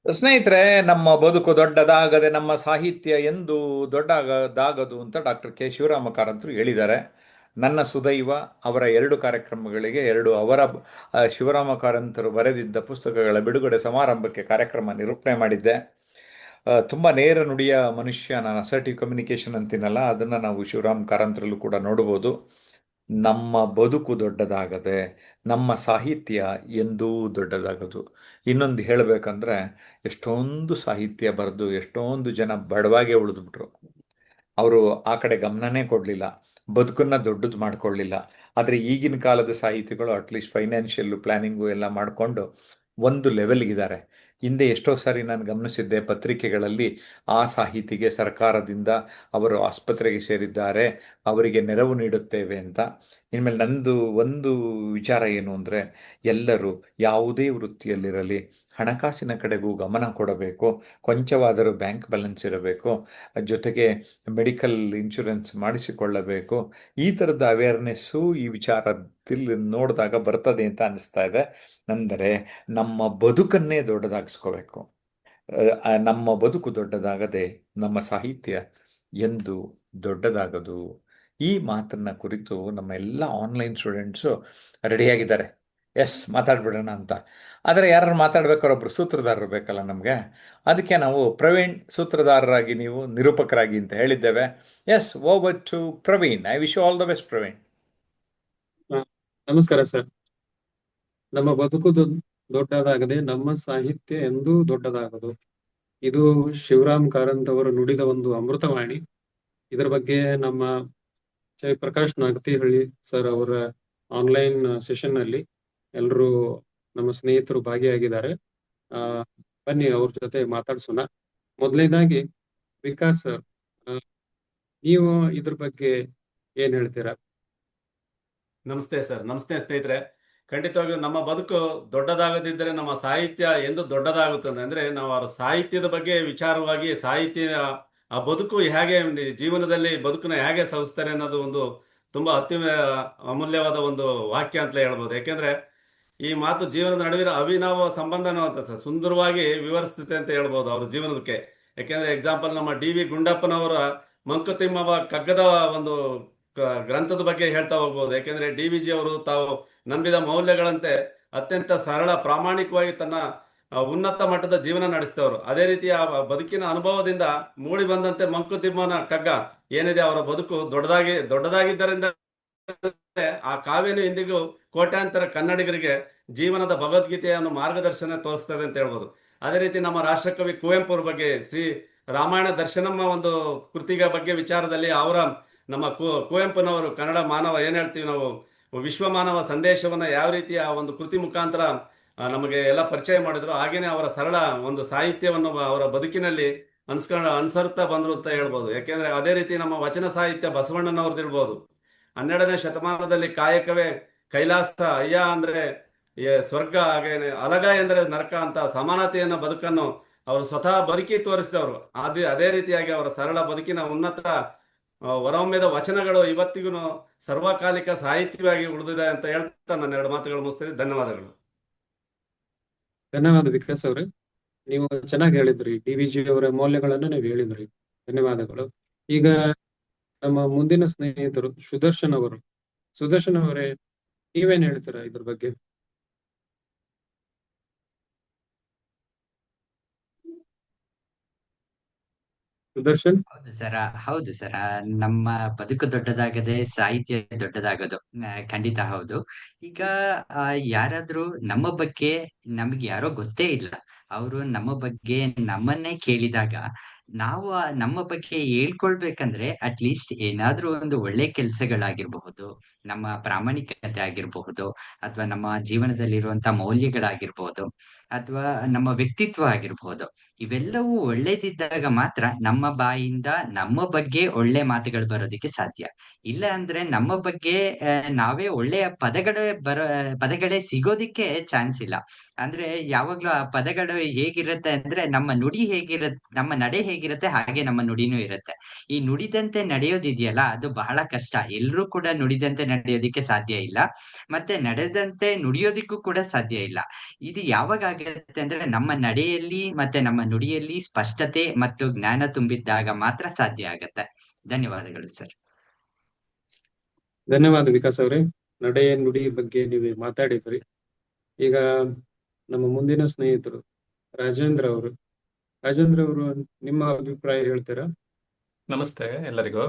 ಸ್ನೇಹಿತರೆ, ನಮ್ಮ ಬದುಕು ದೊಡ್ಡದಾಗದೆ ನಮ್ಮ ಸಾಹಿತ್ಯ ಎಂದು ದೊಡ್ಡದಾಗದು ಅಂತ ಡಾಕ್ಟರ್ ಕೆ ಶಿವರಾಮ ಕಾರಂತರು ಹೇಳಿದ್ದಾರೆ. ನನ್ನ ಸುದೈವ ಅವರ ಎರಡು ಕಾರ್ಯಕ್ರಮಗಳಿಗೆ ಶಿವರಾಮ ಕಾರಂತರು ಬರೆದಿದ್ದ ಪುಸ್ತಕಗಳ ಬಿಡುಗಡೆ ಸಮಾರಂಭಕ್ಕೆ ಕಾರ್ಯಕ್ರಮ ನಿರೂಪಣೆ ಮಾಡಿದ್ದೆ. ತುಂಬ ನೇರ ನುಡಿಯ ಮನುಷ್ಯ, ನಾನು ಅಸರ್ಟಿವ್ ಕಮ್ಯುನಿಕೇಷನ್ ಅಂತೀನಲ್ಲ, ಅದನ್ನು ನಾವು ಶಿವರಾಮ್ ಕಾರಂತರಲ್ಲೂ ಕೂಡ ನೋಡ್ಬೋದು. ನಮ್ಮ ಬದುಕು ದೊಡ್ಡದಾಗದೆ ನಮ್ಮ ಸಾಹಿತ್ಯ ಎಂದೂ ದೊಡ್ಡದಾಗದು. ಇನ್ನೊಂದು ಹೇಳಬೇಕಂದ್ರೆ, ಎಷ್ಟೊಂದು ಸಾಹಿತ್ಯ ಬರೆದು ಎಷ್ಟೊಂದು ಜನ ಬಡವಾಗೇ ಉಳಿದ್ಬಿಟ್ರು. ಅವರು ಆ ಕಡೆ ಗಮನನೇ ಕೊಡಲಿಲ್ಲ, ಬದುಕನ್ನು ದೊಡ್ಡದು ಮಾಡಿಕೊಳ್ಳಿಲ್ಲ. ಆದರೆ ಈಗಿನ ಕಾಲದ ಸಾಹಿತಿಗಳು ಅಟ್ಲೀಸ್ಟ್ ಫೈನಾನ್ಷಿಯಲ್ಲು ಪ್ಲ್ಯಾನಿಂಗು ಎಲ್ಲ ಮಾಡಿಕೊಂಡು ಒಂದು ಲೆವೆಲ್ಗಿದ್ದಾರೆ. ಹಿಂದೆ ಎಷ್ಟೋ ಸಾರಿ ನಾನು ಗಮನಿಸಿದ್ದೆ ಪತ್ರಿಕೆಗಳಲ್ಲಿ, ಆ ಸಾಹಿತಿಗೆ ಸರ್ಕಾರದಿಂದ ಅವರು ಆಸ್ಪತ್ರೆಗೆ ಸೇರಿದ್ದಾರೆ, ಅವರಿಗೆ ನೆರವು ನೀಡುತ್ತೇವೆ ಅಂತ. ಇನ್ಮೇಲೆ ನಂದು ಒಂದು ವಿಚಾರ ಏನು ಅಂದರೆ, ಎಲ್ಲರೂ ಯಾವುದೇ ವೃತ್ತಿಯಲ್ಲಿರಲಿ ಹಣಕಾಸಿನ ಕಡೆಗೂ ಗಮನ ಕೊಡಬೇಕು. ಕೊಂಚವಾದರೂ ಬ್ಯಾಂಕ್ ಬ್ಯಾಲೆನ್ಸ್ ಇರಬೇಕು, ಜೊತೆಗೆ ಮೆಡಿಕಲ್ ಇನ್ಶೂರೆನ್ಸ್ ಮಾಡಿಸಿಕೊಳ್ಳಬೇಕು. ಈ ಥರದ ಅವೇರ್ನೆಸ್ಸು ಈ ವಿಚಾರದಲ್ಲಿ ನೋಡಿದಾಗ ಬರ್ತದೆ ಅಂತ ಅನಿಸ್ತಾ ಇದೆ. ಅಂದರೆ ನಮ್ಮ ಬದುಕನ್ನೇ ದೊಡ್ಡದಾಗಿಸ್ಕೋಬೇಕು. ನಮ್ಮ ಬದುಕು ದೊಡ್ಡದಾಗದೆ ನಮ್ಮ ಸಾಹಿತ್ಯ ಎಂದು ದೊಡ್ಡದಾಗದು. ಈ ಮಾತನ್ನ ಕುರಿತು ನಮ್ಮ ಎಲ್ಲ ಆನ್ಲೈನ್ ಸ್ಟೂಡೆಂಟ್ಸು ರೆಡಿಯಾಗಿದ್ದಾರೆ. ಎಸ್, ಮಾತಾಡ್ಬಿಡೋಣ ಅಂತ. ಆದರೆ ಯಾರು ಮಾತಾಡ್ಬೇಕಾದ್ರೆ ಒಬ್ರು ಸೂತ್ರಧಾರರು ಬೇಕಲ್ಲ ನಮಗೆ. ಅದಕ್ಕೆ ನಾವು ಪ್ರವೀಣ್ ಸೂತ್ರಧಾರರಾಗಿ, ನೀವು ನಿರೂಪಕರಾಗಿ ಅಂತ ಹೇಳಿದ್ದೇವೆ. Yes, over to Praveen. I wish you all the best, Praveen. ನಮಸ್ಕಾರ ಸರ್. ನಮ್ಮ ಬದುಕು ದೊಡ್ಡದಾಗದೆ ನಮ್ಮ ಸಾಹಿತ್ಯ ಎಂದೂ ದೊಡ್ಡದಾಗದು. ಇದು ಶಿವರಾಮ್ ಕಾರಂತ್ ಅವರು ನುಡಿದ ಒಂದು ಅಮೃತವಾಣಿ. ಇದರ ಬಗ್ಗೆ ನಮ್ಮ ಜಯಪ್ರಕಾಶ್ ನಾಗತಿಹಳ್ಳಿ ಸರ್ ಅವರ ಆನ್ಲೈನ್ ಸೆಷನ್ ನಲ್ಲಿ ಎಲ್ಲರೂ ನಮ್ಮ ಸ್ನೇಹಿತರು ಭಾಗಿಯಾಗಿದ್ದಾರೆ. ಬನ್ನಿ ಅವ್ರ ಜೊತೆ ಮಾತಾಡ್ಸೋಣ. ಮೊದಲನೇದಾಗಿ ವಿಕಾಸ್ ಸರ್, ನೀವು ಇದ್ರ ಬಗ್ಗೆ ಏನ್ ಹೇಳ್ತೀರಾ? ನಮಸ್ತೆ ಸರ್. ನಮಸ್ತೆ ಸ್ನೇಹಿತರೆ. ಖಂಡಿತವಾಗಿಯೂ ನಮ್ಮ ಬದುಕು ದೊಡ್ಡದಾಗದಿದ್ದರೆ ನಮ್ಮ ಸಾಹಿತ್ಯ ಎಂದು ದೊಡ್ಡದಾಗುತ್ತದೆ. ಅಂದ್ರೆ ನಾವು ಅವರ ಸಾಹಿತ್ಯದ ಬಗ್ಗೆ ವಿಚಾರವಾಗಿ, ಸಾಹಿತ್ಯ ಆ ಬದುಕು ಹೇಗೆ ಜೀವನದಲ್ಲಿ ಬದುಕನ್ನ ಹೇಗೆ ಸವಿಸ್ತಾರೆ ಅನ್ನೋದು ಒಂದು ತುಂಬಾ ಅಮೂಲ್ಯವಾದ ಒಂದು ವಾಕ್ಯ ಅಂತಲೇ ಹೇಳ್ಬೋದು. ಯಾಕೆಂದ್ರೆ ಈ ಮಾತು ಜೀವನದ ನಡುವಿನ ಅವಿನಾವ ಸಂಬಂಧನ ಅಂತ ಸರ್ ಸುಂದರವಾಗಿ ವಿವರಿಸ್ತದೆ ಅಂತ ಹೇಳ್ಬೋದು ಅವ್ರ ಜೀವನಕ್ಕೆ. ಯಾಕೆಂದ್ರೆ ಎಕ್ಸಾಂಪಲ್ ನಮ್ಮ ಡಿ.ವಿ. ಗುಂಡಪ್ಪನವರ ಮಂಕುತಿಮ್ಮವ ಕಗ್ಗದ ಒಂದು ಗ್ರಂಥದ ಬಗ್ಗೆ ಹೇಳ್ತಾ ಹೋಗ್ಬೋದು. ಯಾಕೆಂದ್ರೆ ಡಿ.ವಿ.ಜಿ ಅವರು ತಾವು ನಂಬಿದ ಮೌಲ್ಯಗಳಂತೆ ಅತ್ಯಂತ ಸರಳ ಪ್ರಾಮಾಣಿಕವಾಗಿ ತನ್ನ ಉನ್ನತ ಮಟ್ಟದ ಜೀವನ ನಡೆಸಿದವರು. ಅದೇ ರೀತಿ ಆ ಬದುಕಿನ ಅನುಭವದಿಂದ ಮೂಡಿ ಬಂದಂತೆ ಮಂಕುತಿಮ್ಮನ ಕಗ್ಗ ಏನಿದೆ, ಅವರ ಬದುಕು ದೊಡ್ಡದಾಗಿದ್ದರಿಂದ ಆ ಕಾವ್ಯನು ಇಂದಿಗೂ ಕೋಟ್ಯಾಂತರ ಕನ್ನಡಿಗರಿಗೆ ಜೀವನದ ಭಗವದ್ಗೀತೆಯನ್ನು ಮಾರ್ಗದರ್ಶನ ತೋರಿಸ್ತದೆ ಅಂತ ಹೇಳ್ಬೋದು. ಅದೇ ರೀತಿ ನಮ್ಮ ರಾಷ್ಟ್ರಕವಿ ಕುವೆಂಪು ಅವ್ರ ಬಗ್ಗೆ ಶ್ರೀ ರಾಮಾಯಣ ದರ್ಶನಮ್ಮ ಒಂದು ಕೃತಿಗೆ ಬಗ್ಗೆ ವಿಚಾರದಲ್ಲಿ ಅವರ ನಮ್ಮ ಕುವೆಂಪುನವರು ಕನ್ನಡ ಮಾನವ ಏನ್ ಹೇಳ್ತೀವಿ ನಾವು, ವಿಶ್ವ ಮಾನವ ಸಂದೇಶವನ್ನ ಯಾವ ರೀತಿ ಆ ಒಂದು ಕೃತಿ ಮುಖಾಂತರ ನಮಗೆ ಎಲ್ಲ ಪರಿಚಯ ಮಾಡಿದ್ರು, ಹಾಗೇನೆ ಅವರ ಸರಳ ಒಂದು ಸಾಹಿತ್ಯವನ್ನು ಅವರ ಬದುಕಿನಲ್ಲಿ ಅನುಸರುತ್ತಾ ಬಂದ್ರು ಅಂತ ಹೇಳ್ಬೋದು. ಯಾಕೆಂದ್ರೆ ಅದೇ ರೀತಿ ನಮ್ಮ ವಚನ ಸಾಹಿತ್ಯ ಬಸವಣ್ಣನವ್ರದ್ದು ಇರ್ಬೋದು. 12ನೇ ಶತಮಾನದಲ್ಲಿ ಕಾಯಕವೇ ಕೈಲಾಸ, ಅಯ್ಯ ಅಂದ್ರೆ ಸ್ವರ್ಗ, ಹಾಗೇನೆ ಅಲಗ ಎಂದರೆ ನರಕ ಅಂತ ಸಮಾನತೆಯನ್ನ ಬದುಕನ್ನು ಅವರು ಸ್ವತಃ ಬದುಕಿ ತೋರಿಸಿದವರು. ಅದೇ ರೀತಿಯಾಗಿ ಅವರ ಸರಳ ಬದುಕಿನ ಉನ್ನತ ಹೊರಹೊಮ್ಮಿದ ವಚನಗಳು ಇವತ್ತಿಗೂ ಸರ್ವಕಾಲಿಕ ಸಾಹಿತ್ಯವಾಗಿ ಉಳಿದಿದೆ ಅಂತ ಹೇಳ್ತಾ ನನ್ನ ಎರಡು ಮಾತುಗಳು ಮುಗಿಸ್ತಿದ್ದೆ. ಧನ್ಯವಾದಗಳು. ಧನ್ಯವಾದ ವಿಕಾಸ್ ಅವರೇ, ನೀವು ಚೆನ್ನಾಗಿ ಹೇಳಿದ್ರಿ. ಡಿ.ವಿ.ಜಿ ಅವರ ಮೌಲ್ಯಗಳನ್ನು ನೀವು ಹೇಳಿದ್ರಿ. ಧನ್ಯವಾದಗಳು. ಈಗ ನಮ್ಮ ಮುಂದಿನ ಸ್ನೇಹಿತರು ಸುದರ್ಶನ್ ಅವರು. ಸುದರ್ಶನ್ ಅವರೇ, ನೀವೇನ್ ಹೇಳ್ತೀರಾ ಇದ್ರ ಬಗ್ಗೆ? ಸುದರ್ಶನ್. ಹೌದು ಸರ. ನಮ್ಮ ಬದುಕು ದೊಡ್ಡದಾಗದೆ ಸಾಹಿತ್ಯ ದೊಡ್ಡದಾಗದು ಖಂಡಿತ ಹೌದು. ಈಗ ಯಾರಾದ್ರೂ ನಮ್ಮ ಬಗ್ಗೆ, ನಮ್ಗೆ ಯಾರೋ ಗೊತ್ತೇ ಇಲ್ಲ, ಅವರು ನಮ್ಮ ಬಗ್ಗೆ ನಮ್ಮನ್ನೇ ಕೇಳಿದಾಗ ನಾವು ನಮ್ಮ ಬಗ್ಗೆ ಹೇಳ್ಕೊಳ್ಬೇಕಂದ್ರೆ ಅಟ್ಲೀಸ್ಟ್ ಏನಾದ್ರೂ ಒಂದು ಒಳ್ಳೆ ಕೆಲ್ಸಗಳಾಗಿರ್ಬಹುದು, ನಮ್ಮ ಪ್ರಾಮಾಣಿಕತೆ ಆಗಿರಬಹುದು, ಅಥವಾ ನಮ್ಮ ಜೀವನದಲ್ಲಿರುವಂತ ಮೌಲ್ಯಗಳಾಗಿರ್ಬಹುದು, ಅಥವಾ ನಮ್ಮ ವ್ಯಕ್ತಿತ್ವ ಆಗಿರ್ಬಹುದು, ಇವೆಲ್ಲವೂ ಒಳ್ಳೇದಿದ್ದಾಗ ಮಾತ್ರ ನಮ್ಮ ಬಾಯಿಂದ ನಮ್ಮ ಬಗ್ಗೆ ಒಳ್ಳೆ ಮಾತುಗಳು ಬರೋದಕ್ಕೆ ಸಾಧ್ಯ. ಇಲ್ಲ ಅಂದ್ರೆ ನಮ್ಮ ಬಗ್ಗೆ ನಾವೇ ಒಳ್ಳೆಯ ಪದಗಳೇ ಸಿಗೋದಿಕ್ಕೆ ಚಾನ್ಸ್ ಇಲ್ಲ. ಅಂದ್ರೆ ಯಾವಾಗ್ಲೂ ಆ ಪದಗಳು ಹೇಗಿರುತ್ತೆ ಅಂದ್ರೆ ನಮ್ಮ ನುಡಿ ಹೇಗಿರುತ್ತೆ, ನಮ್ಮ ನಡೆ ಹೇಗಿರುತ್ತೆ ಹಾಗೆ ನಮ್ಮ ನುಡಿನೂ ಇರುತ್ತೆ. ಈ ನುಡಿದಂತೆ ನಡೆಯೋದಿದೆಯಲ್ಲ ಅದು ಬಹಳ ಕಷ್ಟ. ಎಲ್ರೂ ಕೂಡ ನುಡಿದಂತೆ ನಡೆಯೋದಿಕ್ಕೆ ಸಾಧ್ಯ ಇಲ್ಲ, ಮತ್ತೆ ನಡೆದಂತೆ ನುಡಿಯೋದಿಕ್ಕೂ ಕೂಡ ಸಾಧ್ಯ ಇಲ್ಲ. ಇದು ಯಾವಾಗ ಆಗುತ್ತೆ ಅಂದ್ರೆ ನಮ್ಮ ನಡೆಯಲ್ಲಿ ಮತ್ತೆ ನಮ್ಮ ನುಡಿಯಲ್ಲಿ ಸ್ಪಷ್ಟತೆ ಮತ್ತು ಜ್ಞಾನ ತುಂಬಿದ್ದಾಗ ಮಾತ್ರ ಸಾಧ್ಯ ಆಗತ್ತೆ. ಧನ್ಯವಾದಗಳು ಸರ್. ಧನ್ಯವಾದ ವಿಕಾಸ್ ಅವರೇ. ನಡೆ ನುಡಿ ಬಗ್ಗೆ ನೀವು ಮಾತಾಡಿದ್ರಿ. ಈಗ ನಮ್ಮ ಮುಂದಿನ ಸ್ನೇಹಿತರು ರಾಜೇಂದ್ರ ಅವರು ನಿಮ್ಮ ಅಭಿಪ್ರಾಯ ಹೇಳ್ತೀರಾ? ನಮಸ್ತೆ ಎಲ್ಲರಿಗೂ.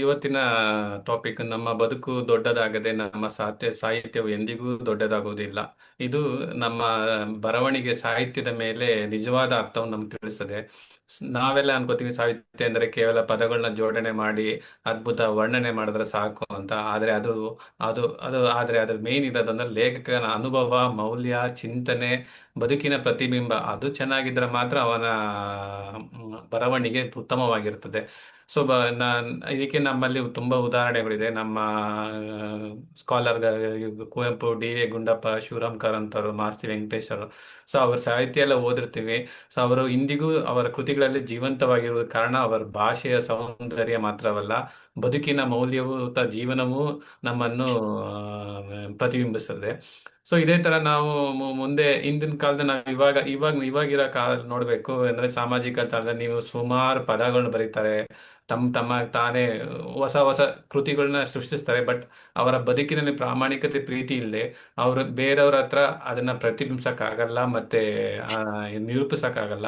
ಇವತ್ತಿನ ಟಾಪಿಕ್ ನಮ್ಮ ಬದುಕು ದೊಡ್ಡದಾಗದೆ ನಮ್ಮ ಸಾಹಿತ್ಯವು ಎಂದಿಗೂ ದೊಡ್ಡದಾಗುವುದಿಲ್ಲ. ಇದು ನಮ್ಮ ಬರವಣಿಗೆ ಸಾಹಿತ್ಯದ ಮೇಲೆ ನಿಜವಾದ ಅರ್ಥವನ್ನು ನಮ್ಗೆ ತಿಳಿಸ್ತದೆ. ನಾವೆಲ್ಲ ಅನ್ಕೋತೀವಿ ಸಾಹಿತ್ಯ ಅಂದ್ರೆ ಕೇವಲ ಪದಗಳನ್ನ ಜೋಡಣೆ ಮಾಡಿ ಅದ್ಭುತ ವರ್ಣನೆ ಮಾಡಿದ್ರೆ ಸಾಕು ಅಂತ. ಆದ್ರೆ ಅದ್ರ ಮೇನ್ ಇರೋದಂದ್ರೆ ಲೇಖಕನ ಅನುಭವ, ಮೌಲ್ಯ, ಚಿಂತನೆ, ಬದುಕಿನ ಪ್ರತಿಬಿಂಬ. ಅದು ಚೆನ್ನಾಗಿದ್ರೆ ಮಾತ್ರ ಅವನ ಬರವಣಿಗೆ ಉತ್ತಮವಾಗಿರ್ತದೆ. ಇದಕ್ಕೆ ನಮ್ಮಲ್ಲಿ ತುಂಬಾ ಉದಾಹರಣೆಗಳಿದೆ. ನಮ್ಮ ಸ್ಕಾಲರ್ ಕುವೆಂಪು, ಡಿ.ವಿ. ಗುಂಡಪ್ಪ, ಶಿವರಾಮ್ ಕಾರಂತರು, ಮಾಸ್ತಿ ವೆಂಕಟೇಶ್ವರು. ಅವ್ರ ಸಾಹಿತ್ಯ ಎಲ್ಲ ಓದಿರ್ತೀವಿ. ಅವರು ಇಂದಿಗೂ ಅವರ ಕೃತಿಗಳಲ್ಲಿ ಜೀವಂತವಾಗಿರುವ ಕಾರಣ ಅವರ ಭಾಷೆಯ ಸೌಂದರ್ಯ ಮಾತ್ರವಲ್ಲ, ಬದುಕಿನ ಮೌಲ್ಯಯುತ ಜೀವನವೂ ನಮ್ಮನ್ನು ಪ್ರತಿಬಿಂಬಿಸ್ತದೆ. ಇದೇ ತರ ನಾವು ಮುಂದೆ ಹಿಂದಿನ ಕಾಲದ ನಾವು ಇವಾಗಿರೋ ಕಾಲ ನೋಡ್ಬೇಕು ಅಂದ್ರೆ ಸಾಮಾಜಿಕ ತಾಣದಲ್ಲಿ ನೀವು ಸುಮಾರು ಪದಗಳನ್ನ ಬರೀತಾರೆ, ತಮ್ಮ ತಾನೇ ಹೊಸ ಹೊಸ ಕೃತಿಗಳನ್ನ ಸೃಷ್ಟಿಸ್ತಾರೆ. ಬಟ್ ಅವರ ಬದುಕಿನಲ್ಲಿ ಪ್ರಾಮಾಣಿಕತೆ, ಪ್ರೀತಿ ಇಲ್ಲದೆ ಅವರು ಬೇರೆಯವ್ರ ಹತ್ರ ಅದನ್ನ ಪ್ರತಿಬಿಂಬಿಸಕ್ಕಾಗಲ್ಲ, ಮತ್ತೆ ನಿರೂಪಿಸಕ್ಕಾಗಲ್ಲ.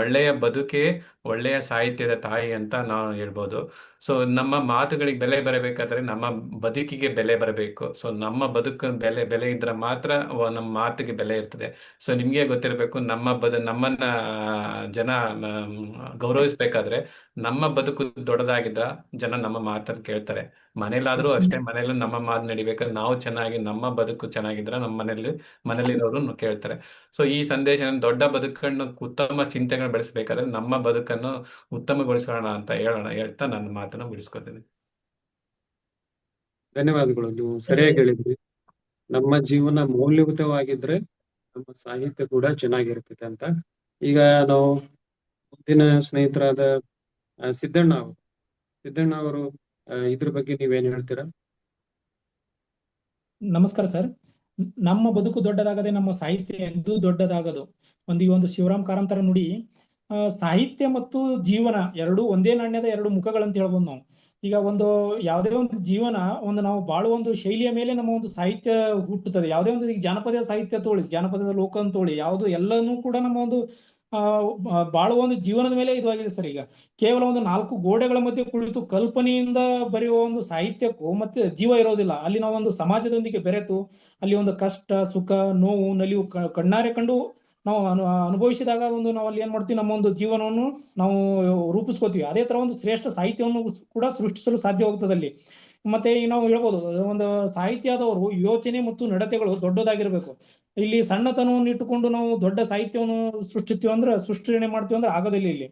ಒಳ್ಳೆಯ ಬದುಕೆ ಒಳ್ಳೆಯ ಸಾಹಿತ್ಯದ ತಾಯಿ ಅಂತ ನಾವು ಹೇಳ್ಬೋದು. ನಮ್ಮ ಮಾತುಗಳಿಗೆ ಬೆಲೆ ಬರಬೇಕಾದ್ರೆ ನಮ್ಮ ಬದುಕಿಗೆ ಬೆಲೆ ಬರಬೇಕು. ನಮ್ಮ ಬದುಕು ಬೆಲೆ ಇದ್ರೆ ಮಾತ್ರ ನಮ್ಮ ಮಾತಿಗೆ ಬೆಲೆ ಇರ್ತದೆ. ನಿಮ್ಗೆ ಗೊತ್ತಿರಬೇಕು, ನಮ್ಮನ್ನ ಜನ ಗೌರವಿಸ್ಬೇಕಾದ್ರೆ ನಮ್ಮ ಬದುಕು ದೊಡ್ಡದಾಗಿದ್ರ ಜನ ನಮ್ಮ ಮಾತನ್ನು ಕೇಳ್ತಾರೆ. ಮನೇಲಾದ್ರೂ ಅಷ್ಟೇ, ಮನೇಲಿ ನಮ್ಮ ಮಾತು ನಡಿಬೇಕಾದ್ರೆ ನಾವು ಚೆನ್ನಾಗಿ, ನಮ್ಮ ಬದುಕು ಚೆನ್ನಾಗಿದ್ರೆ ನಮ್ಮ ಮನೇಲಿರೋರು ಕೇಳ್ತಾರೆ. ಈ ಸಂದೇಶ, ದೊಡ್ಡ ಬದುಕನ್ನು, ಉತ್ತಮ ಚಿಂತನೆಗಳು ಬೆಳೆಸಬೇಕಾದ್ರೆ ನಮ್ಮ ಬದುಕನ್ನು ಉತ್ತಮಗೊಳಿಸೋಣ ಅಂತ ಹೇಳ್ತಾ ನನ್ನ ಮಾತನ್ನು ಮುಗಿಸ್ಕೊತೀನಿ. ಧನ್ಯವಾದಗಳು. ನೀವು ಸರಿಯಾಗಿ ಹೇಳಿದ್ರಿ. ನಮ್ಮ ಜೀವನ ಮೌಲ್ಯಯುತವಾಗಿದ್ರೆ ನಮ್ಮ ಸಾಹಿತ್ಯ ಕೂಡ ಚೆನ್ನಾಗಿರ್ತೈತೆ ಅಂತ. ಈಗ ನಾವು ಮುಂದಿನ ಸ್ನೇಹಿತರಾದ ಸಿದ್ದಣ್ಣ ಅವರು ಇದ್ರ ಬಗ್ಗೆ ನೀವೇನ್ ಹೇಳ್ತೀರಾ? ನಮಸ್ಕಾರ ಸರ್. ನಮ್ಮ ಬದುಕು ದೊಡ್ಡದಾಗದೆ ನಮ್ಮ ಸಾಹಿತ್ಯ ಎಂದೂ ದೊಡ್ಡದಾಗದು. ಈ ಒಂದು ಶಿವರಾಮ್ ಕಾರಂತರ ನುಡಿ. ಸಾಹಿತ್ಯ ಮತ್ತು ಜೀವನ ಎರಡೂ ಒಂದೇ ನಾಣ್ಯದ ಎರಡು ಮುಖಗಳಂತ ಹೇಳ್ಬೋದು ನಾವು. ಈಗ ಯಾವುದೇ ಒಂದು ಜೀವನ ನಾವು ಬಾಳುವ ಒಂದು ಶೈಲಿಯ ಮೇಲೆ ನಮ್ಮ ಒಂದು ಸಾಹಿತ್ಯ ಹುಟ್ಟುತ್ತದೆ. ಯಾವುದೇ ಒಂದು ಈಗ ಜಾನಪದ ಸಾಹಿತ್ಯ ತೋಳಿ, ಜಾನಪದದ ಲೋಕ ಅಂತ ತೋಳಿ, ಯಾವುದು ಎಲ್ಲನೂ ಕೂಡ ನಮ್ಮ ಒಂದು ಬಾಳುವ ಒಂದು ಜೀವನದ ಮೇಲೆ ಇದು ಆಗಿದೆ ಸರ್. ಈಗ ಕೇವಲ ಒಂದು ನಾಲ್ಕು ಗೋಡೆಗಳ ಮಧ್ಯೆ ಕುಳಿತು ಕಲ್ಪನೆಯಿಂದ ಬರೆಯುವ ಒಂದು ಸಾಹಿತ್ಯಕ್ಕೂ ಮತ್ತೆ ಜೀವ ಇರೋದಿಲ್ಲ. ಅಲ್ಲಿ ನಾವು ಒಂದು ಸಮಾಜದೊಂದಿಗೆ ಬೆರೆತು ಅಲ್ಲಿ ಒಂದು ಕಷ್ಟ, ಸುಖ, ನೋವು, ನಲಿವು ಕಣ್ಣಾರೆ ಕಂಡು ನಾವು ಅನುಭವಿಸಿದಾಗ ನಾವು ಅಲ್ಲಿ ಏನ್ ಮಾಡ್ತೀವಿ, ನಮ್ಮ ಒಂದು ಜೀವನವನ್ನು ನಾವು ರೂಪಿಸ್ಕೋತೀವಿ. ಅದೇ ತರ ಒಂದು ಶ್ರೇಷ್ಠ ಸಾಹಿತ್ಯವನ್ನು ಕೂಡ ಸೃಷ್ಟಿಸಲು ಸಾಧ್ಯವಾಗುತ್ತದೆ ಅಲ್ಲಿ. ಮತ್ತೆ ಈಗ ನಾವು ಹೇಳ್ಬೋದು, ಒಂದು ಸಾಹಿತ್ಯದವರು ಯೋಚನೆ ಮತ್ತು ನಡತೆಗಳು ದೊಡ್ಡದಾಗಿರ್ಬೇಕು. ಇಲ್ಲಿ ಸಣ್ಣತನವನ್ನು ಇಟ್ಟುಕೊಂಡು ನಾವು ದೊಡ್ಡ ಸಾಹಿತ್ಯವನ್ನು ಸೃಷ್ಟಿನೆ ಮಾಡ್ತೀವಿ ಅಂದ್ರೆ ಆಗೋದಿಲ್ಲ ಇಲ್ಲಿ.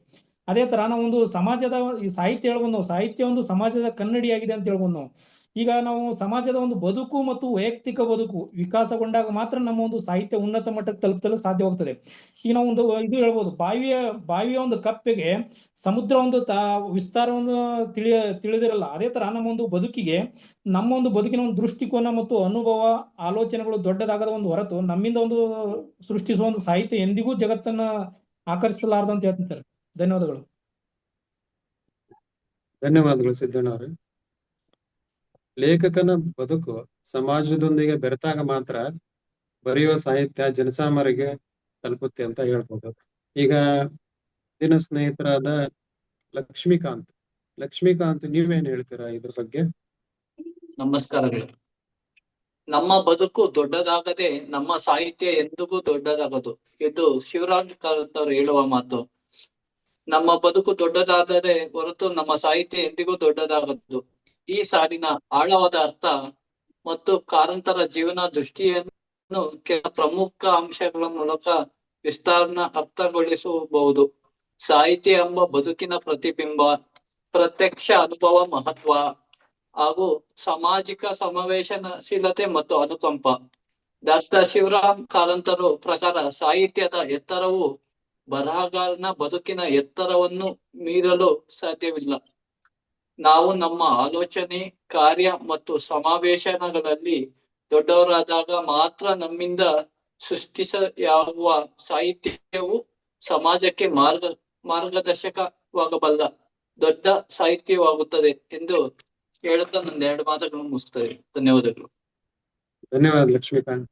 ಅದೇ ತರ ನಾವೊಂದು ಸಮಾಜದ ಈ ಸಾಹಿತ್ಯ ಹೇಳ್ಬೋದು ನಾವು, ಸಾಹಿತ್ಯ ಒಂದು ಸಮಾಜದ ಕನ್ನಡಿಯಾಗಿದೆ ಅಂತ ಹೇಳ್ಬೋದು ನಾವು. ಈಗ ನಾವು ಸಮಾಜದ ಒಂದು ಬದುಕು ಮತ್ತು ವೈಯಕ್ತಿಕ ಬದುಕು ವಿಕಾಸಗೊಂಡಾಗ ಮಾತ್ರ ನಮ್ಮ ಒಂದು ಸಾಹಿತ್ಯ ಉನ್ನತ ಮಟ್ಟಕ್ಕೆ ತಲುಪಲು ಸಾಧ್ಯವಾಗ್ತದೆ. ಈಗ ನಾವು ಇದು ಹೇಳ್ಬೋದು, ಬಾವಿಯ ಒಂದು ಕಪ್ಪೆಗೆ ಸಮುದ್ರ ಒಂದು ವಿಸ್ತಾರವನ್ನು ತಿಳಿದಿರಲ್ಲ. ಅದೇ ತರ ನಮ್ಮ ಒಂದು ಬದುಕಿನ ಒಂದು ದೃಷ್ಟಿಕೋನ ಮತ್ತು ಅನುಭವ, ಆಲೋಚನೆಗಳು ದೊಡ್ಡದಾಗದ ಒಂದು ಹೊರತು ನಮ್ಮಿಂದ ಒಂದು ಸೃಷ್ಟಿಸುವ ಒಂದು ಸಾಹಿತ್ಯ ಎಂದಿಗೂ ಜಗತ್ತನ್ನ ಆಕರ್ಷಿಸಲಾರದಂತ ಹೇಳ್ತಾರೆ. ಧನ್ಯವಾದಗಳು. ಧನ್ಯವಾದಗಳು ಸಿದ್ದಣ್ಣ ಅವರೇ. ಲೇಖಕನ ಬದುಕು ಸಮಾಜದೊಂದಿಗೆ ಬೆರೆತಾಗ ಮಾತ್ರ ಬರೆಯುವ ಸಾಹಿತ್ಯ ಜನಸಾಮಾನ್ಯರಿಗೆ ತಲುಪುತ್ತೆ ಅಂತ ಹೇಳ್ಬೋದು. ಈಗ ದಿನ ಸ್ನೇಹಿತರಾದ ಲಕ್ಷ್ಮೀಕಾಂತ್ ನೀವೇನ್ ಹೇಳ್ತೀರಾ ಇದ್ರ ಬಗ್ಗೆ? ನಮಸ್ಕಾರಗಳು. ನಮ್ಮ ಬದುಕು ದೊಡ್ಡದಾಗದೆ ನಮ್ಮ ಸಾಹಿತ್ಯ ಎಂದಿಗೂ ದೊಡ್ಡದಾಗದು. ಇದು ಶಿವರಾಮ್ ಕಾರಂತ್ ಅವರು ಹೇಳುವ ಮಾತು. ನಮ್ಮ ಬದುಕು ದೊಡ್ಡದಾದರೆ ಹೊರತು ನಮ್ಮ ಸಾಹಿತ್ಯ ಎಂದಿಗೂ ದೊಡ್ಡದಾಗದು. ಈ ಸಾಲಿನ ಆಳವಾದ ಅರ್ಥ ಮತ್ತು ಕಾರಂತರ ಜೀವನ ದೃಷ್ಟಿಯನ್ನು ಕೆಲ ಪ್ರಮುಖ ಅಂಶಗಳ ಮೂಲಕ ಅರ್ಥಗೊಳಿಸಬಹುದು. ಸಾಹಿತ್ಯ ಎಂಬ ಬದುಕಿನ ಪ್ರತಿಬಿಂಬ, ಪ್ರತ್ಯಕ್ಷ ಅನುಭವ ಮಹತ್ವ ಹಾಗೂ ಸಾಮಾಜಿಕ ಸಮಾವೇಶನಶೀಲತೆ ಮತ್ತು ಅನುಕಂಪ. ಡಾಕ್ಟರ್ ಶಿವರಾಮ್ ಕಾರಂತರು ಪ್ರಕಾರ ಸಾಹಿತ್ಯದ ಎತ್ತರವು ಬರಹಗಾರನ ಬದುಕಿನ ಎತ್ತರವನ್ನು ಮೀರಲು ಸಾಧ್ಯವಿಲ್ಲ. ನಾವು ನಮ್ಮ ಆಲೋಚನೆ, ಕಾರ್ಯ ಮತ್ತು ಸಮಾವೇಶಗಳಲ್ಲಿ ದೊಡ್ಡವರಾದಾಗ ಮಾತ್ರ ನಮ್ಮಿಂದ ಸೃಷ್ಟಿಸಲಾಗುವ ಸಾಹಿತ್ಯವು ಸಮಾಜಕ್ಕೆ ಮಾರ್ಗದರ್ಶಕವಾಗಬಲ್ಲ ದೊಡ್ಡ ಸಾಹಿತ್ಯವಾಗುತ್ತದೆ ಎಂದು ಹೇಳುತ್ತಾ ನನ್ನ 2 ಮಾತುಗಳನ್ನು ಮುಗಿಸ್ತೇನೆ. ಧನ್ಯವಾದಗಳು. ಧನ್ಯವಾದ ಲಕ್ಷ್ಮೀಕಾಂತ್.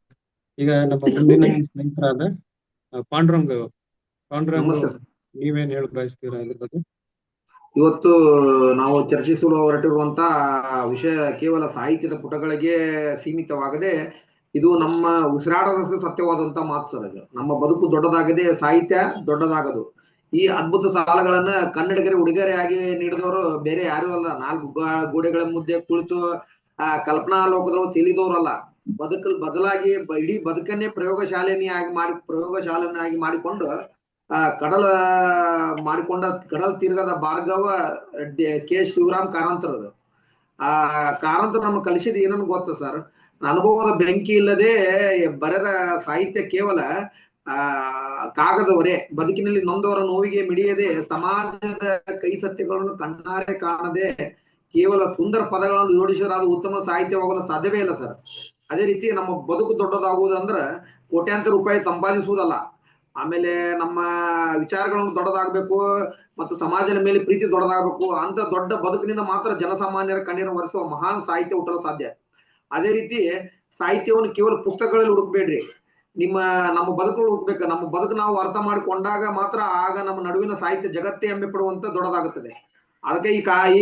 ಈಗ ನಮ್ಮ ಮುಂದಿನ ಸ್ನೇಹಿತರಾದ ಪಾಂಡುರಂಗ್ ನಮಸ್ತೆ. ನೀವೇನ್ ಹೇಳ ಬಯಸ್ತೀರಾ ಇದ್ರ ಬಗ್ಗೆ? ಇವತ್ತು ನಾವು ಚರ್ಚಿಸಲು ಹೊರಟಿರುವಂತ ವಿಷಯ ಕೇವಲ ಸಾಹಿತ್ಯದ ಪುಟಗಳಿಗೆ ಸೀಮಿತವಾಗದೆ ಇದು ನಮ್ಮ ಉಸಿರಾಟದ ಸತ್ಯವಾದಂತ ಮಾತು ಸರ್. ಇದು ನಮ್ಮ ಬದುಕು ದೊಡ್ಡದಾಗದೆ ಸಾಹಿತ್ಯ ದೊಡ್ಡದಾಗದು. ಈ ಅದ್ಭುತ ಸಾಲಗಳನ್ನ ಕನ್ನಡಿಗರ ಉಡುಗೊರೆಯಾಗಿ ನೀಡಿದವರು ಬೇರೆ ಯಾರು ಅಲ್ಲ. 4 ಗೋಡೆಗಳ ಮುದ್ದೆ ಕುಳಿತು ಕಲ್ಪನಾ ಲೋಕದೊಳಗೆ ತಿಳಿದವರಲ್ಲ. ಬದಲಾಗಿ ಇಡೀ ಬದುಕನ್ನೇ ಪ್ರಯೋಗಶಾಲೆಯನ್ನಾಗಿ ಮಾಡಿಕೊಂಡು ಕಡಲ ತೀರ್ಗದ ಭಾರ್ಗವ ಕೆ ಶಿವರಾಮ್ ಕಾರಂತರದು. ಕಾರಂತರು ನಮ್ಗೆ ಕಲಿಸಿದ ಏನನ್ನು ಗೊತ್ತ ಸರ್? ಅನುಭವದ ಬೆಂಕಿ ಇಲ್ಲದೆ ಬರೆದ ಸಾಹಿತ್ಯ ಕೇವಲ ಕಾಗದವರೇ. ಬದುಕಿನಲ್ಲಿ ನೊಂದವರ ನೋವಿಗೆ ಮಿಡಿಯದೆ, ಸಮಾಜದ ಕೈ ಸತ್ಯಗಳನ್ನು ಕಣ್ಣಾರೆ ಕಾಣದೆ ಕೇವಲ ಸುಂದರ ಪದಗಳನ್ನು ಜೋಡಿಸಿದ್ರೆ ಅದು ಉತ್ತಮ ಸಾಹಿತ್ಯವಾಗಲು ಸಾಧ್ಯವೇ ಇಲ್ಲ ಸರ್. ಅದೇ ರೀತಿ ನಮ್ಮ ಬದುಕು ದೊಡ್ಡದಾಗುವುದಂದ್ರ ಕೋಟ್ಯಾಂತರ ರೂಪಾಯಿ ಸಂಪಾದಿಸುವುದಲ್ಲ. ಆಮೇಲೆ ನಮ್ಮ ವಿಚಾರಗಳನ್ನು ದೊಡ್ಡದಾಗಬೇಕು ಮತ್ತು ಸಮಾಜದ ಮೇಲೆ ಪ್ರೀತಿ ದೊಡ್ಡದಾಗಬೇಕು. ಅಂತ ದೊಡ್ಡ ಬದುಕಿನಿಂದ ಮಾತ್ರ ಜನಸಾಮಾನ್ಯರ ಕಣ್ಣೀರನ್ನು ಒರೆಸುವ ಮಹಾನ್ ಸಾಹಿತ್ಯ ಹುಟ್ಟಲು ಸಾಧ್ಯ. ಅದೇ ರೀತಿ ಸಾಹಿತ್ಯವನ್ನು ಕೇವಲ ಪುಸ್ತಕಗಳಲ್ಲಿ ಹುಡುಕ್ಬೇಡ್ರಿ, ನಮ್ಮ ಬದುಕುಗಳು ಹುಡುಕ್ಬೇಕು. ನಮ್ಮ ಬದುಕು ನಾವು ಅರ್ಥ ಮಾಡಿಕೊಂಡಾಗ ಮಾತ್ರ ಆಗ ನಮ್ಮ ನಡುವಿನ ಸಾಹಿತ್ಯ ಜಗತ್ತೇ ಹೆಮ್ಮೆ ಪಡುವಂತ ದೊಡ್ಡದಾಗುತ್ತದೆ. ಅದಕ್ಕೆ ಈ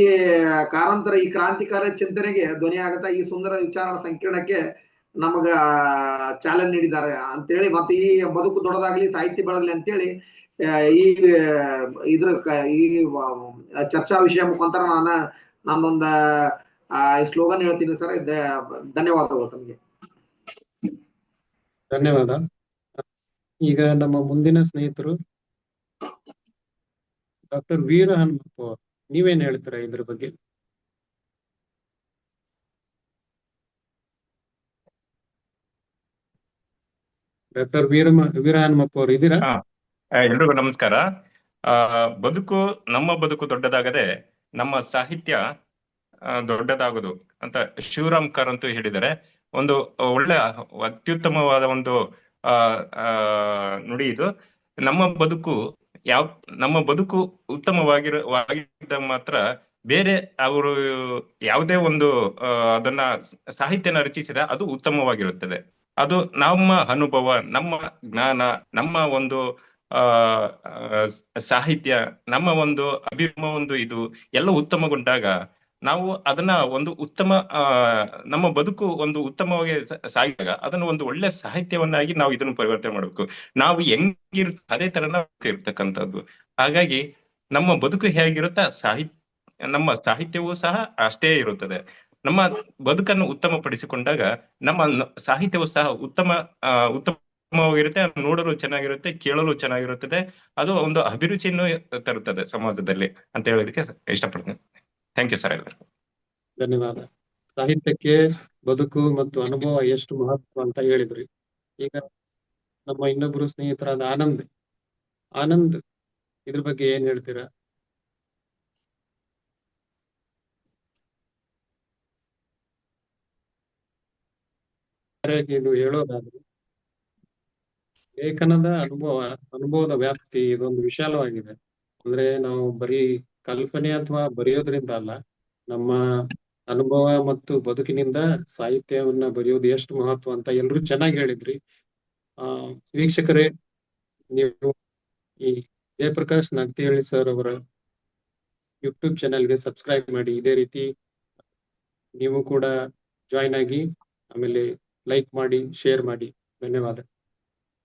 ಕಾರಂತರ ಈ ಕ್ರಾಂತಿಕಾರಿ ಚಿಂತನೆಗೆ ಧ್ವನಿ ಆಗತ್ತ ಈ ಸುಂದರ ವಿಚಾರ ಸಂಕಿರಣಕ್ಕೆ ನಮಗ ಚಾಲನೆ ನೀಡಿದ್ದಾರೆ ಅಂತೇಳಿ, ಮತ್ತೆ ಈ ಬದುಕು ದೊಡ್ಡದಾಗ್ಲಿ ಸಾಹಿತ್ಯ ಬೆಳಗ್ಲಿ ಅಂತೇಳಿ ಈ ಚರ್ಚಾ ವಿಷಯ ಮುಖಾಂತರ ನಾನೊಂದ ಸ್ಲೋಗನ್ ಹೇಳ್ತೀನಿ ಸರ್. ಧನ್ಯವಾದಗಳು ತಮಗೆ. ಧನ್ಯವಾದ. ಈಗ ನಮ್ಮ ಮುಂದಿನ ಸ್ನೇಹಿತರು ಡಾಕ್ಟರ್ ವೀರ ಹನುಮಪ್ಪ, ನೀವೇನ್ ಹೇಳ್ತೀರಾ ಇದ್ರ ಬಗ್ಗೆ? ಡಾಕ್ಟರ್ ವೀರ ಹನುಮಪ್ಪ ಅವರು ಇದ್ದೀರಾ? ಎಲ್ರಿಗೂ ನಮಸ್ಕಾರ. ನಮ್ಮ ಬದುಕು ದೊಡ್ಡದಾಗದೆ ನಮ್ಮ ಸಾಹಿತ್ಯ ದೊಡ್ಡದಾಗುದು ಅಂತ ಶಿವರಾಮ್ ಕಾರಂತ ಹೇಳಿದರೆ ಒಂದು ಒಳ್ಳೆ ಅತ್ಯುತ್ತಮವಾದ ಒಂದು ನುಡಿ ಇದು. ನಮ್ಮ ಬದುಕು ಉತ್ತಮವಾಗಿದ್ದ ಮಾತ್ರ ಬೇರೆ ಅವರು ಯಾವುದೇ ಒಂದು ಅದನ್ನ ಸಾಹಿತ್ಯನ ರಚಿಸಿದ ಅದು ಉತ್ತಮವಾಗಿರುತ್ತದೆ. ಅದು ನಮ್ಮ ಅನುಭವ, ನಮ್ಮ ಜ್ಞಾನ, ನಮ್ಮ ಒಂದು ಸಾಹಿತ್ಯ, ನಮ್ಮ ಒಂದು ಇದು ಎಲ್ಲ ಉತ್ತಮಗೊಂಡಾಗ ನಾವು ಅದನ್ನ ಒಂದು ನಮ್ಮ ಬದುಕು ಒಂದು ಉತ್ತಮವಾಗಿ ಸಾಗಿದಾಗ ಅದನ್ನು ಒಂದು ಒಳ್ಳೆ ಸಾಹಿತ್ಯವನ್ನಾಗಿ ನಾವು ಇದನ್ನು ಪರಿವರ್ತನೆ ಮಾಡಬೇಕು. ನಾವು ಹೆಂಗಿರುತ್ತೆ ಅದೇ ತರ ಇರ್ತಕ್ಕಂಥದ್ದು. ಹಾಗಾಗಿ ನಮ್ಮ ಬದುಕು ಹೇಗಿರುತ್ತ ನಮ್ಮ ಸಾಹಿತ್ಯವೂ ಸಹ ಅಷ್ಟೇ ಇರುತ್ತದೆ. ನಮ್ಮ ಬದುಕನ್ನು ಉತ್ತಮಪಡಿಸಿಕೊಂಡಾಗ ನಮ್ಮ ಸಾಹಿತ್ಯವು ಸಹ ಉತ್ತಮವಾಗಿರುತ್ತೆ, ನೋಡಲು ಚೆನ್ನಾಗಿರುತ್ತೆ, ಕೇಳಲು ಚೆನ್ನಾಗಿರುತ್ತದೆ. ಅದು ಒಂದು ಅಭಿರುಚಿಯನ್ನು ತರುತ್ತದೆ ಸಮಾಜದಲ್ಲಿ ಅಂತ ಹೇಳೋದಕ್ಕೆ ಇಷ್ಟಪಡ್ತೀನಿ. ಥ್ಯಾಂಕ್ ಯು ಸರ್ ಎಲ್ಲರಿಗೂ. ಧನ್ಯವಾದ. ಸಾಹಿತ್ಯಕ್ಕೆ ಬದುಕು ಮತ್ತು ಅನುಭವ ಎಷ್ಟು ಮಹತ್ವ ಅಂತ ಹೇಳಿದ್ರಿ. ಈಗ ನಮ್ಮ ಇನ್ನೊಬ್ರು ಸ್ನೇಹಿತರಾದ ಆನಂದ್ ಇದ್ರ ಬಗ್ಗೆ ಏನ್ ಹೇಳ್ತೀರಾ? ಇದು ಹೇಳೋದಾದ್ರೆ ಲೇಖನದ ಅನುಭವದ ವ್ಯಾಪ್ತಿ ಇದೊಂದು ವಿಶಾಲವಾಗಿದೆ. ಅಂದ್ರೆ ನಾವು ಬರೀ ಕಲ್ಪನೆ ಅಥವಾ ಬರೆಯೋದ್ರಿಂದ ಅಲ್ಲ, ನಮ್ಮ ಅನುಭವ ಮತ್ತು ಬದುಕಿನಿಂದ ಸಾಹಿತ್ಯವನ್ನ ಬರೆಯೋದು ಎಷ್ಟು ಮಹತ್ವ ಅಂತ ಎಲ್ರು ಚೆನ್ನಾಗಿ ಹೇಳಿದ್ರಿ. ವೀಕ್ಷಕರೇ, ನೀವು ಈ ಜಯಪ್ರಕಾಶ್ ನಗ್ತಿಹಳ್ಳಿ ಸರ್ ಅವರ ಯೂಟ್ಯೂಬ್ ಚಾನೆಲ್ಗೆ ಸಬ್ಸ್ಕ್ರೈಬ್ ಮಾಡಿ. ಇದೇ ರೀತಿ ನೀವು ಕೂಡ ಜಾಯ್ನ್ ಆಗಿ, ಆಮೇಲೆ ಲೈಕ್ ಮಾಡಿ, ಶೇರ್ ಮಾಡಿ. ಧನ್ಯವಾದ.